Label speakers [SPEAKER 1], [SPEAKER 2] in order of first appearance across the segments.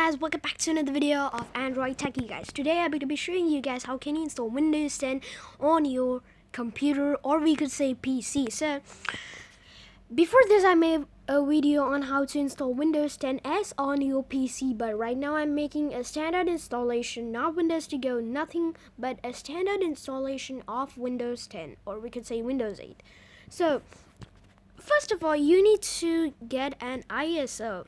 [SPEAKER 1] guys, welcome back to another video of Android Techie guys. Today I'm going to be showing you guys how can you install Windows 10 on your computer, or we could say PC. So before this I made a video on how to install Windows 10s on your PC, but right now I'm making a standard installation, not Windows to go, nothing but a standard installation of Windows 10, or we could say Windows 8. So first of all, you need to get an ISO.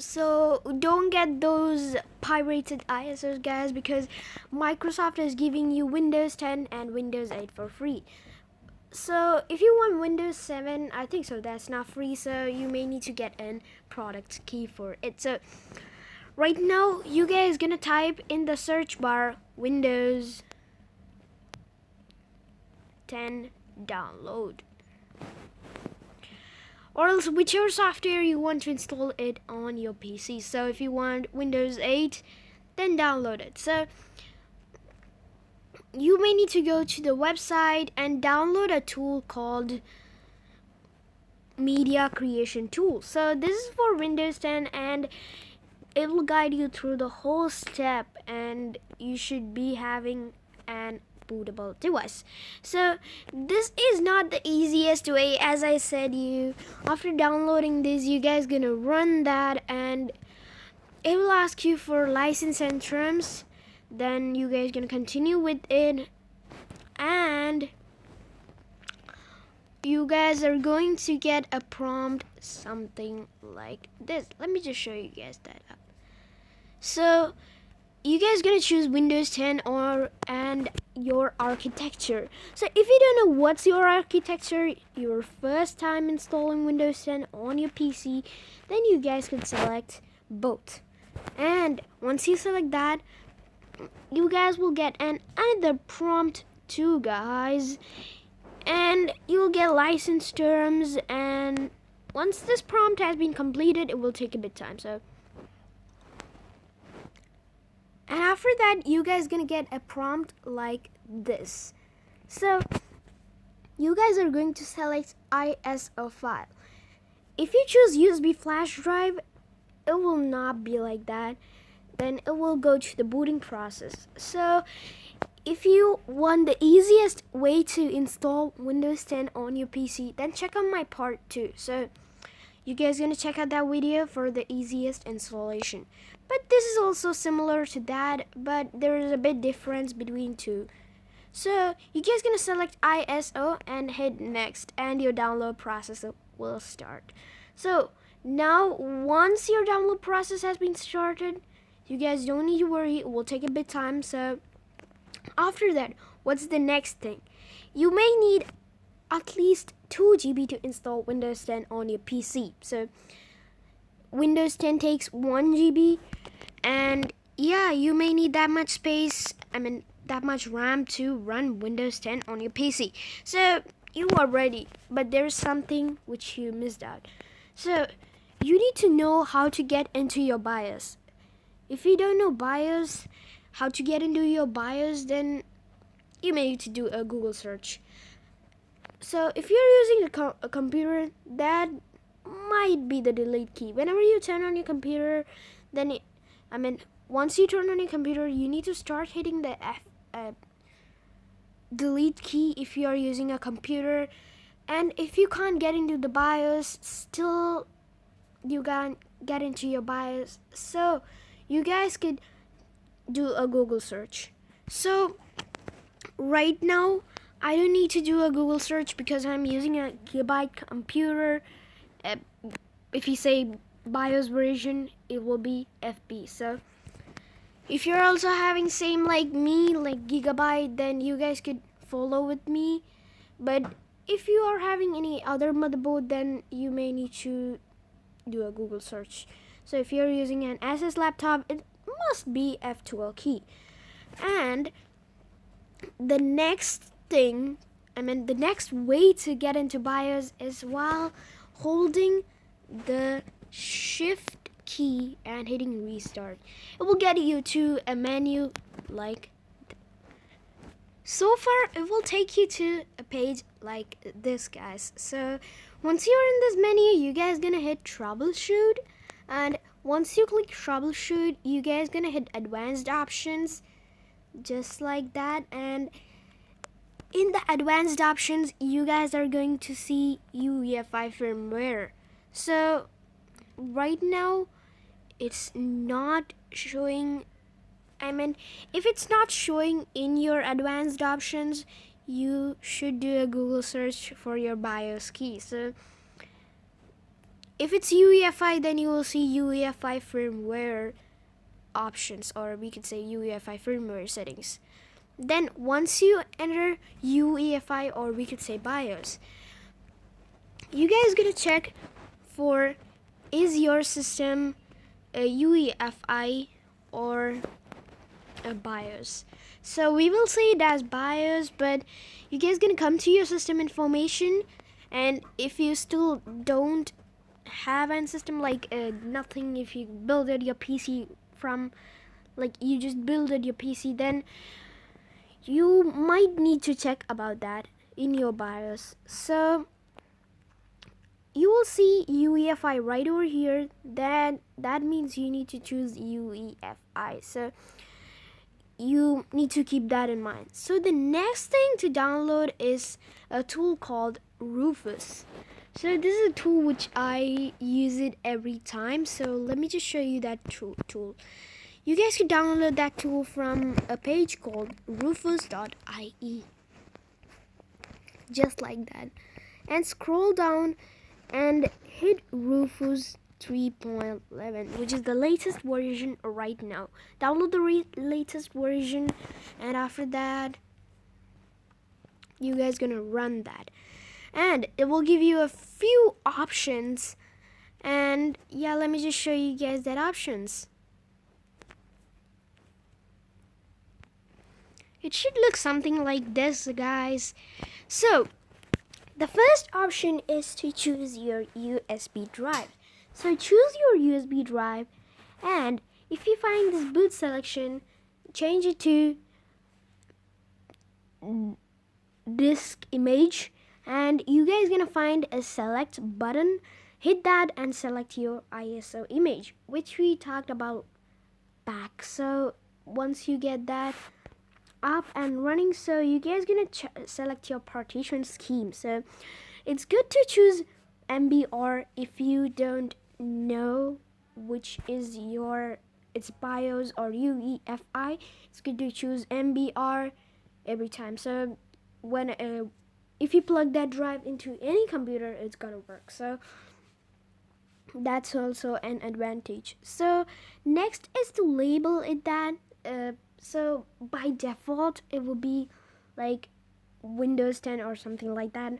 [SPEAKER 1] So don't get those pirated ISOs, guys, because Microsoft is giving you Windows 10 and Windows 8 for free. So if you want Windows 7, I think so that's not free, so you may need to get an product key for it. So right now you guys gonna type in the search bar Windows 10 download, or else whichever software you want to install it on your PC. So if you want Windows 8, then download it. So you may need to go to the website and download a tool called Media Creation Tool. So this is for Windows 10 and it will guide you through the whole step, and you should be having an bootable device. So this is not the easiest way. As I said, you after downloading this, you guys gonna run that and it will ask you for license and terms. Then you guys gonna continue with it, and you guys are going to get a prompt something like this. Let me just show you guys that up. So you guys gonna choose Windows 10 and your architecture. So if you don't know what's your architecture, your first time installing Windows 10 on your PC, then you guys can select both. And once you select that, you guys will get another prompt too, guys, and you'll get license terms. And once this prompt has been completed, it will take a bit time. So and after that, you guys gonna get a prompt like this. So you guys are going to select ISO file. If you choose USB flash drive, it will not be like that. Then it will go to the booting process. So if you want the easiest way to install Windows 10 on your PC, then check out my part 2. So you guys gonna check out that video for the easiest installation. But this is also similar to that, but there is a bit difference between two. So you guys gonna select ISO and hit next, and your download process will start. So now once your download process has been started, you guys don't need to worry, it will take a bit time. So after that, what's the next thing? You may need at least 2 GB to install Windows 10 on your PC. So Windows 10 takes 1 GB, and yeah, you may need that much space, that much RAM to run Windows 10 on your PC. So you are ready, but there's something which you missed out. So you need to know how to get into your BIOS. If you don't know BIOS, how to get into your BIOS, then you may need to do a Google search. So if you're using a computer, that might be the delete key. Whenever you turn on your computer, then once you turn on your computer, you need to start hitting the delete key if you are using a computer. And if you can't get into the BIOS, still you can't get into your BIOS. So you guys could do a Google search. So right now I don't need to do a Google search because I'm using a Gigabyte computer. If you say BIOS version, it will be FB. So if you're also having same like me, like Gigabyte, then you guys could follow with me. But if you are having any other motherboard, then you may need to do a Google search. So if you're using an Asus laptop, it must be F12 key. And the next thing, the next way to get into BIOS is while holding the shift key and hitting restart. It will get you to a menu like so far it will take you to a page like this, guys. So once you're in this menu, you guys gonna hit troubleshoot, and once you click troubleshoot, you guys gonna hit advanced options, just like that. And in the advanced options, you guys are going to see UEFI firmware. So right now it's not showing. I mean, if it's not showing in your advanced options, you should do a Google search for your BIOS key. So if it's UEFI, then you will see UEFI firmware options, or we could say UEFI firmware settings. Then once you enter UEFI, or we could say BIOS, you guys gonna check for, is your system a UEFI or a BIOS. So we will say it as BIOS, but you guys gonna come to your system information, and if you still don't have a system, like nothing, if you builded your PC from, like you just builded your PC, then you might need to check about that in your BIOS. So you will see UEFI right over here. That means you need to choose UEFI. So you need to keep that in mind. So the next thing to download is a tool called Rufus. So this is a tool which I use it every time. So let me just show you that tool. You guys can download that tool from a page called rufus.ie. Just like that. And scroll down and hit Rufus 3.11, which is the latest version right now. Download the latest version, and after that you guys gonna run that, and it will give you a few options. And yeah, let me just show you guys that options. It should look something like this, guys. So the first option is to choose your USB drive. So choose your USB drive, and if you find this boot selection, change it to disk image, and you guys gonna find a select button. Hit that and select your ISO image, which we talked about back. So once you get that up and running, so you guys gonna select your partition scheme. So it's good to choose MBR if you don't know which is your, it's BIOS or UEFI. It's good to choose MBR every time. So when if you plug that drive into any computer, it's gonna work. So that's also an advantage. So next is to label it that. So by default it will be like Windows 10 or something like that.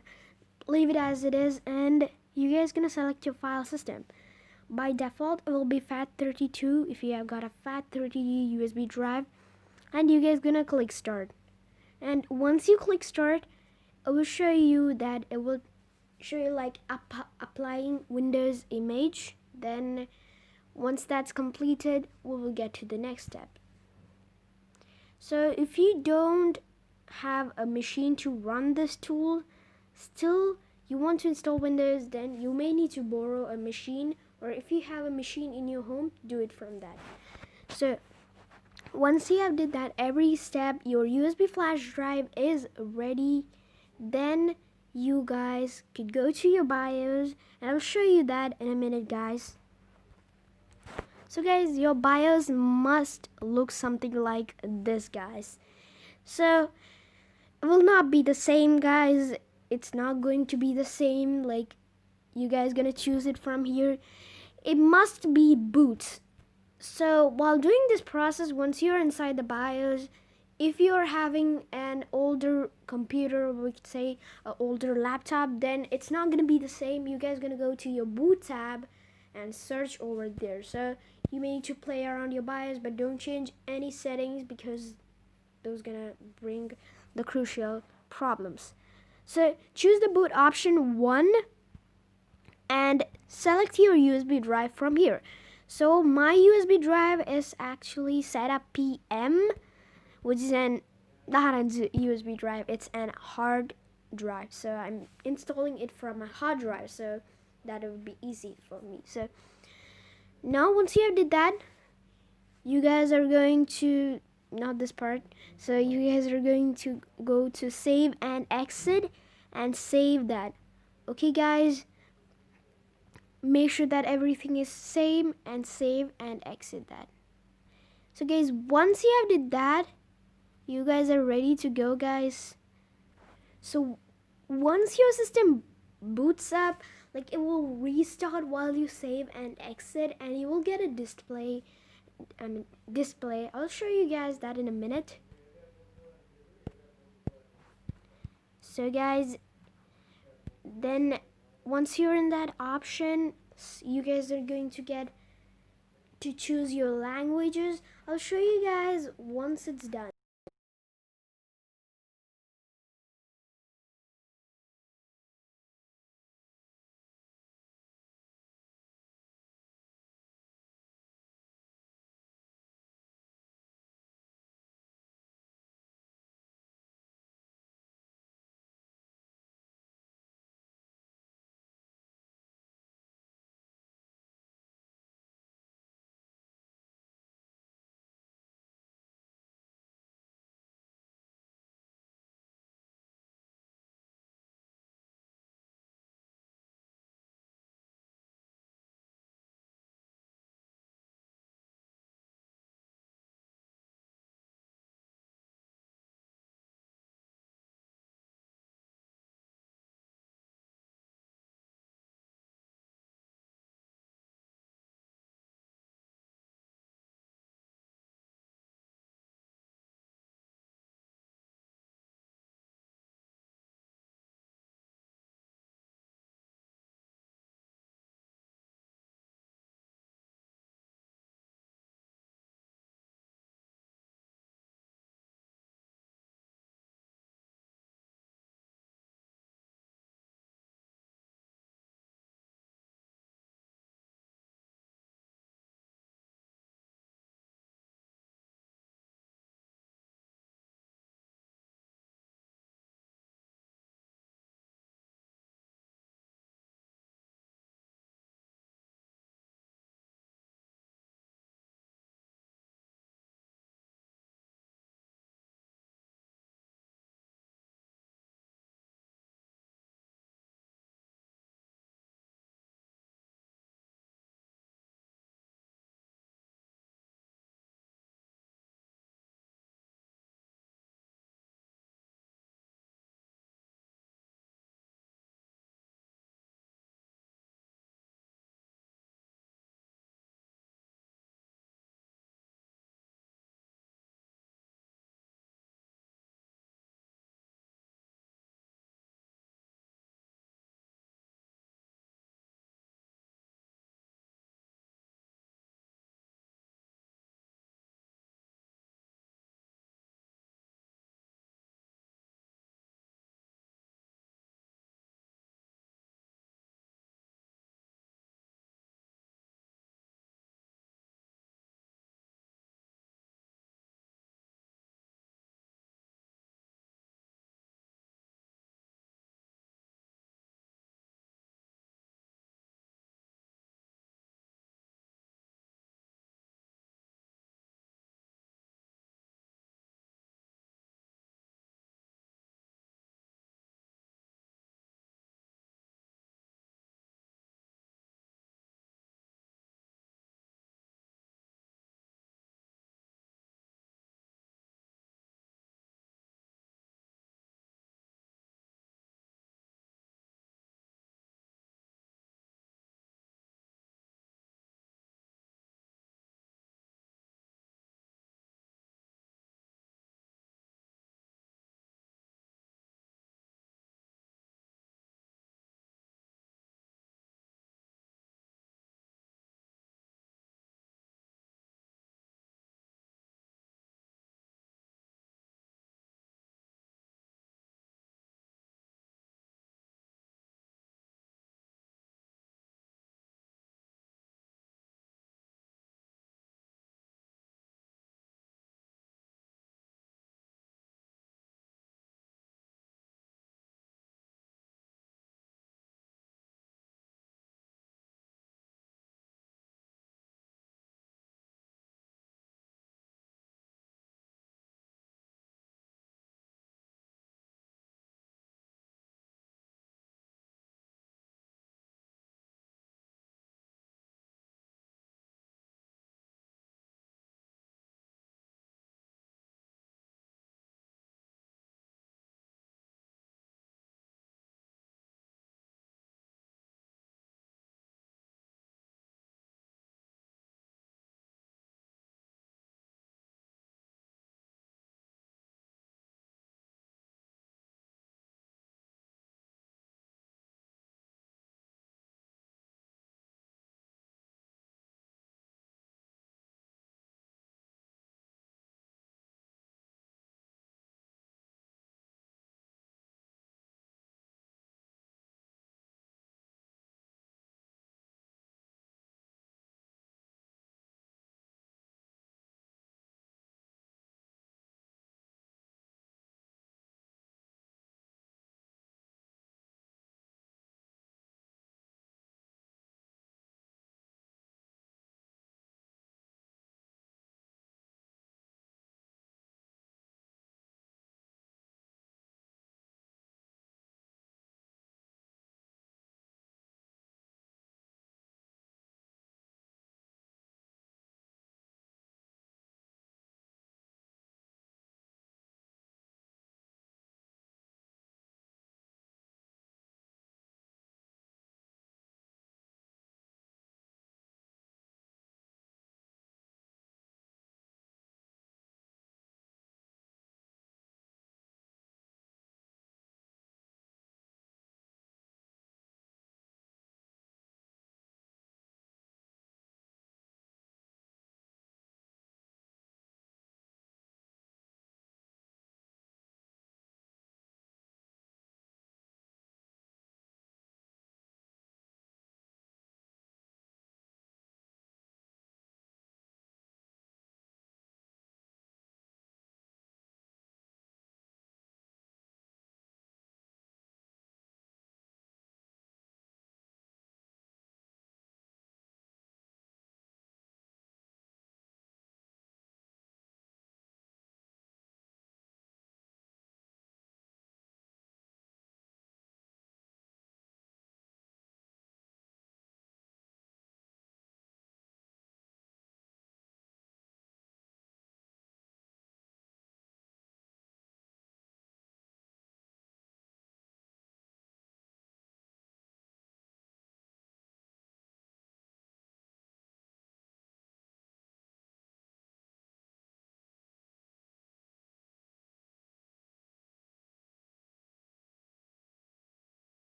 [SPEAKER 1] Leave it as it is, and you guys gonna select your file system. By default it will be FAT32 if you have got a FAT30 USB drive, and you guys gonna click start. And once you click start, it will show you that it will show you like applying Windows image. Then once that's completed, we will get to the next step. So if you don't have a machine to run this tool, still you want to install Windows, then you may need to borrow a machine, or if you have a machine in your home, do it from that. So once you have did that every step, your USB flash drive is ready. Then you guys could go to your BIOS, and I'll show you that in a minute, guys. So guys, your BIOS must look something like this, guys. So it will not be the same, guys. It's not going to be the same, like you guys gonna choose it from here. It must be boot. So while doing this process, once you're inside the BIOS, if you're having an older computer, we could say an older laptop, then it's not gonna be the same. You guys gonna go to your boot tab and search over there. So you may need to play around your BIOS, but don't change any settings because those gonna bring the crucial problems. So choose the boot option 1 and select your USB drive from here. So my USB drive is actually setup PM, which is not a USB drive, it's an hard drive. So I'm installing it from a hard drive, so that would be easy for me. So Now once you have did that, you guys are going to, not this part, so you guys are going to go to save and exit and save that. Okay guys, make sure that everything is same and save and exit that. So guys, once you have did that, you guys are ready to go guys. So once your system boots up, like, it will restart while you save and exit, and you will get a display. I'll show you guys that in a minute. So guys, then once you're in that option, you guys are going to get to choose your languages. I'll show you guys once it's done.